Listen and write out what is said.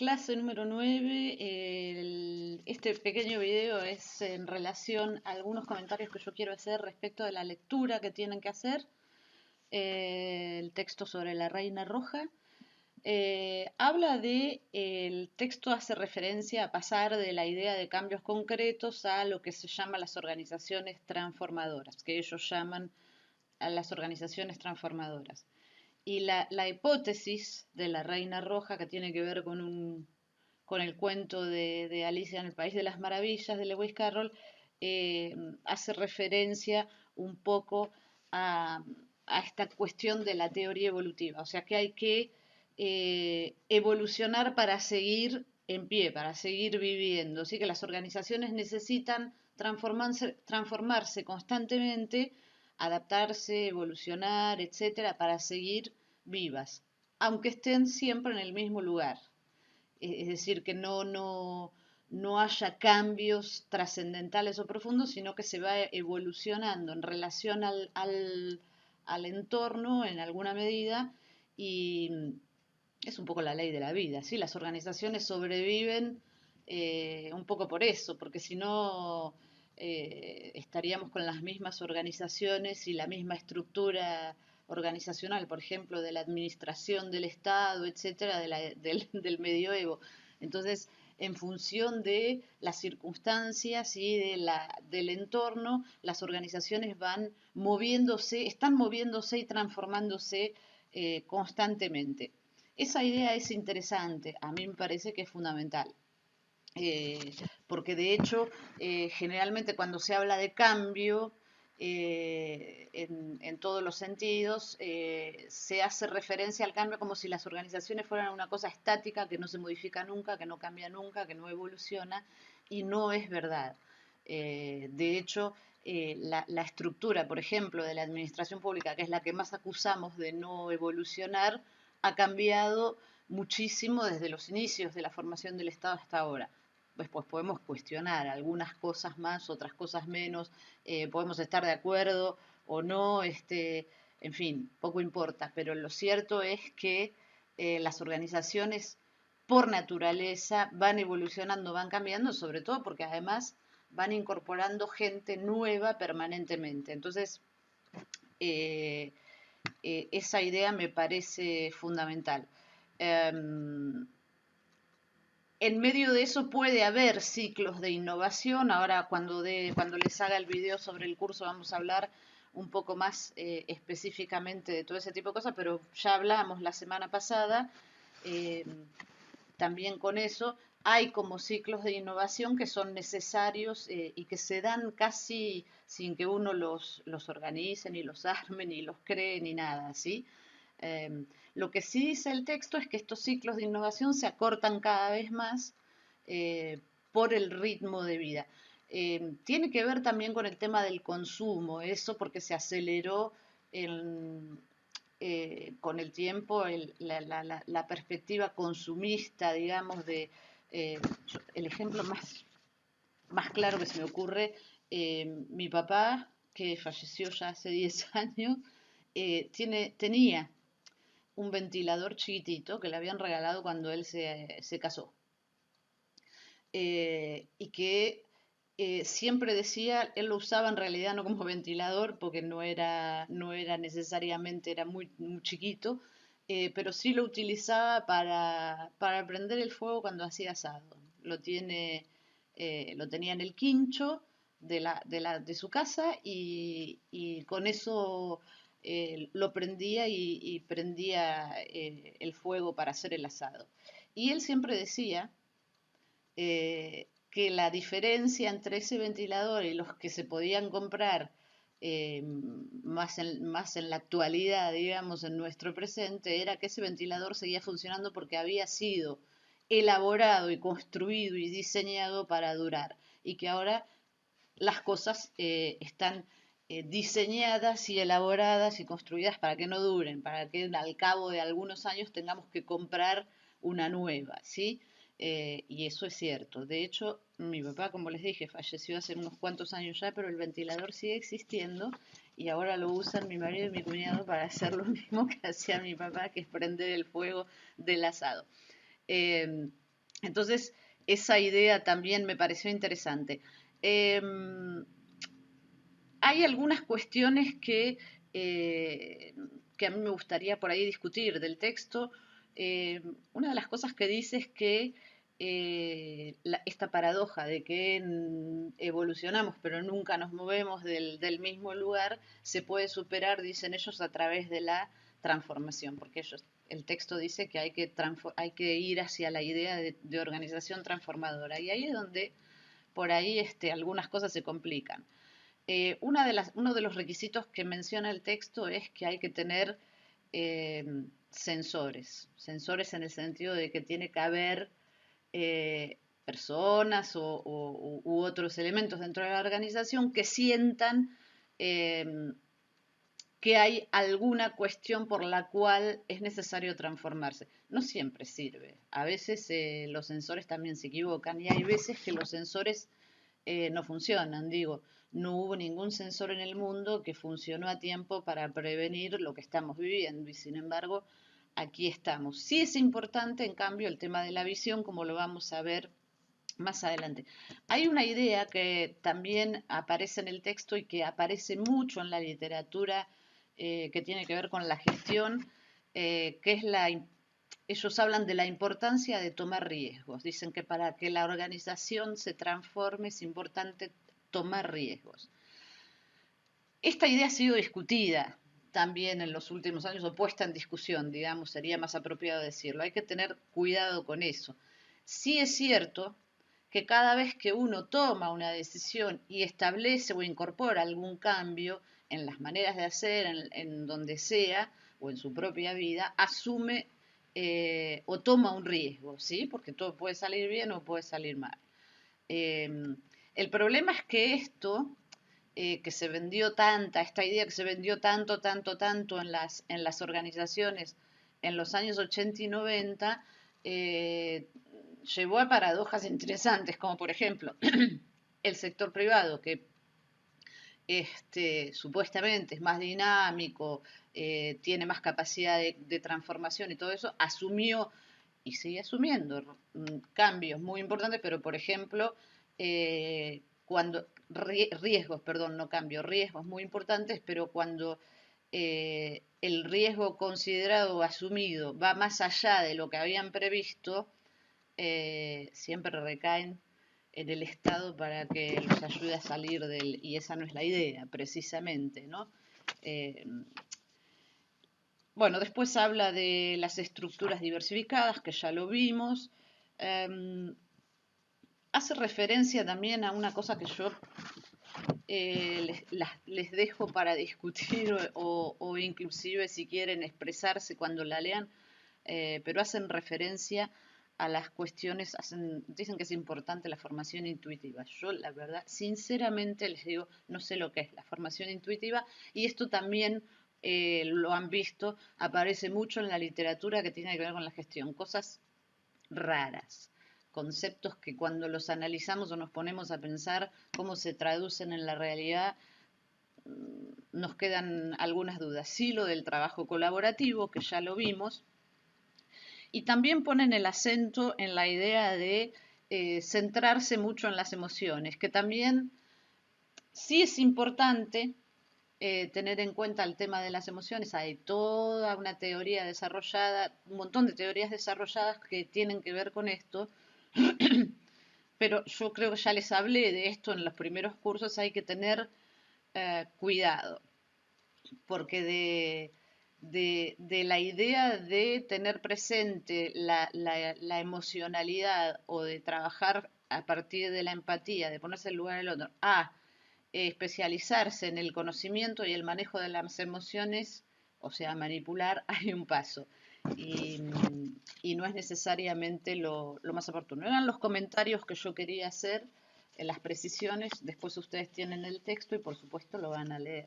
Clase número 9. Este pequeño video es en relación a algunos comentarios que yo quiero hacer respecto de la lectura que tienen que hacer. El texto sobre la Reina Roja. Habla de, el texto hace referencia a pasar de la idea de cambios concretos a lo que se llama las organizaciones transformadoras, que ellos llaman a las organizaciones transformadoras. Y la hipótesis de la Reina Roja, que tiene que ver con el cuento de Alicia en el País de las Maravillas de Lewis Carroll, hace referencia un poco a esta cuestión de la teoría evolutiva. O sea que hay que evolucionar para seguir en pie, para seguir viviendo. Así que las organizaciones necesitan transformarse constantemente, adaptarse, evolucionar, etcétera, para seguir vivas, aunque estén siempre en el mismo lugar. Es decir, que no haya cambios trascendentales o profundos, sino que se va evolucionando en relación al entorno en alguna medida, y es un poco la ley de la vida, ¿sí? Las organizaciones sobreviven un poco por eso, porque si no estaríamos con las mismas organizaciones y la misma estructura organizacional, por ejemplo, de la administración del Estado, etcétera, del medioevo. Entonces, en función de las circunstancias y del entorno, las organizaciones van moviéndose, están moviéndose y transformándose constantemente. Esa idea es interesante, a mí me parece que es fundamental. Porque de hecho, generalmente cuando se habla de cambio, en todos los sentidos, se hace referencia al cambio como si las organizaciones fueran una cosa estática que no se modifica nunca, que no cambia nunca, que no evoluciona, y no es verdad. De hecho, la estructura, por ejemplo, de la administración pública, que es la que más acusamos de no evolucionar, ha cambiado muchísimo desde los inicios de la formación del Estado hasta ahora. Después podemos cuestionar algunas cosas más, otras cosas menos, podemos estar de acuerdo o no, en fin, poco importa, pero lo cierto es que las organizaciones por naturaleza van evolucionando, van cambiando, sobre todo porque además van incorporando gente nueva permanentemente. Entonces, esa idea me parece fundamental. En medio de eso puede haber ciclos de innovación. Ahora cuando les haga el video sobre el curso vamos a hablar un poco más específicamente de todo ese tipo de cosas, pero ya hablamos la semana pasada también con eso. Hay como ciclos de innovación que son necesarios y que se dan casi sin que uno los organice, ni los arme, ni los cree, ni nada, ¿sí? Lo que sí dice el texto es que estos ciclos de innovación se acortan cada vez más por el ritmo de vida. Tiene que ver también con el tema del consumo, eso porque se aceleró con el tiempo la perspectiva consumista, digamos, el ejemplo más claro que se me ocurre, mi papá, que falleció ya hace 10 años, tenía un ventilador chiquitito que le habían regalado cuando él se casó. Y que siempre decía, él lo usaba en realidad no como ventilador porque no era necesariamente, era muy chiquito, pero sí lo utilizaba para prender el fuego cuando hacía asado. Lo tenía en el quincho de su casa y con eso lo prendía y prendía el fuego para hacer el asado. Y él siempre decía que la diferencia entre ese ventilador y los que se podían comprar más en la actualidad, digamos, en nuestro presente, era que ese ventilador seguía funcionando porque había sido elaborado y construido y diseñado para durar, y que ahora las cosas están diseñadas y elaboradas y construidas para que no duren, para que al cabo de algunos años tengamos que comprar una nueva, ¿sí? Y eso es cierto. De hecho, mi papá, como les dije, falleció hace unos cuantos años ya, pero el ventilador sigue existiendo y ahora lo usan mi marido y mi cuñado para hacer lo mismo que hacía mi papá, que es prender el fuego del asado. Entonces, esa idea también me pareció interesante. Eh, Hay algunas cuestiones eh, que a mí me gustaría por ahí discutir del texto. Una de las cosas que dice es que esta paradoja de que evolucionamos pero nunca nos movemos del mismo lugar se puede superar, dicen ellos, a través de la transformación, porque el texto dice que hay que ir hacia la idea de organización transformadora, y ahí es donde por ahí algunas cosas se complican. Uno de los requisitos que menciona el texto es que hay que tener eh, sensores en el sentido de que tiene que haber personas u otros elementos dentro de la organización que sientan eh, que hay alguna cuestión por la cual es necesario transformarse. No siempre sirve. A veces los sensores también se equivocan, y hay veces que los sensores no funcionan. Digo, no hubo ningún sensor en el mundo que funcionó a tiempo para prevenir lo que estamos viviendo, y sin embargo aquí estamos. Sí es importante, en cambio, el tema de la visión, como lo vamos a ver más adelante. Hay una idea que también aparece en el texto y que aparece mucho en la literatura, que tiene que ver con la gestión, que es ellos hablan de la importancia de tomar riesgos. Dicen que para que la organización se transforme es importante tomar riesgos. Esta idea ha sido discutida también en los últimos años, o puesta en discusión, digamos, sería más apropiado decirlo. Hay que tener cuidado con eso. Sí es cierto que cada vez que uno toma una decisión y establece o incorpora algún cambio en las maneras de hacer, en donde sea, o en su propia vida, asume o toma un riesgo, ¿sí? Porque todo puede salir bien o puede salir mal. Eh, el problema es que que se vendió esta idea que se vendió tanto en las organizaciones en los años 80 y 90, llevó a paradojas interesantes, como por ejemplo el sector privado, que supuestamente es más dinámico, tiene más capacidad de transformación y todo eso, asumió y sigue asumiendo cambios muy importantes, pero por ejemplo, riesgos, perdón, no cambios, riesgos muy importantes, pero cuando el riesgo considerado o asumido va más allá de lo que habían previsto, siempre recaen en el Estado para que los ayude a salir y esa no es la idea, precisamente, ¿no? Eh, bueno, después habla de las estructuras diversificadas, que ya lo vimos. Hace referencia también a una cosa que yo les dejo para discutir o inclusive si quieren expresarse cuando la lean, pero hacen referencia a las cuestiones, dicen que es importante la formación intuitiva. Yo, la verdad, sinceramente les digo, no sé lo que es la formación intuitiva, y esto también lo han visto, aparece mucho en la literatura que tiene que ver con la gestión, cosas raras, conceptos que cuando los analizamos o nos ponemos a pensar cómo se traducen en la realidad, nos quedan algunas dudas. Sí, lo del trabajo colaborativo, que ya lo vimos, y también ponen el acento en la idea de centrarse mucho en las emociones, que también sí es importante tener en cuenta el tema de las emociones. Hay toda una teoría desarrollada, un montón de teorías desarrolladas que tienen que ver con esto, pero yo creo que ya les hablé de esto en los primeros cursos. Hay que tener cuidado, porque de la idea de tener presente la emocionalidad o de trabajar a partir de la empatía, de ponerse en el lugar del otro, a especializarse en el conocimiento y el manejo de las emociones, o sea, manipular, hay un paso. Y, y no es necesariamente lo más oportuno. Eran los comentarios que yo quería hacer, en las precisiones. Después ustedes tienen el texto y por supuesto lo van a leer.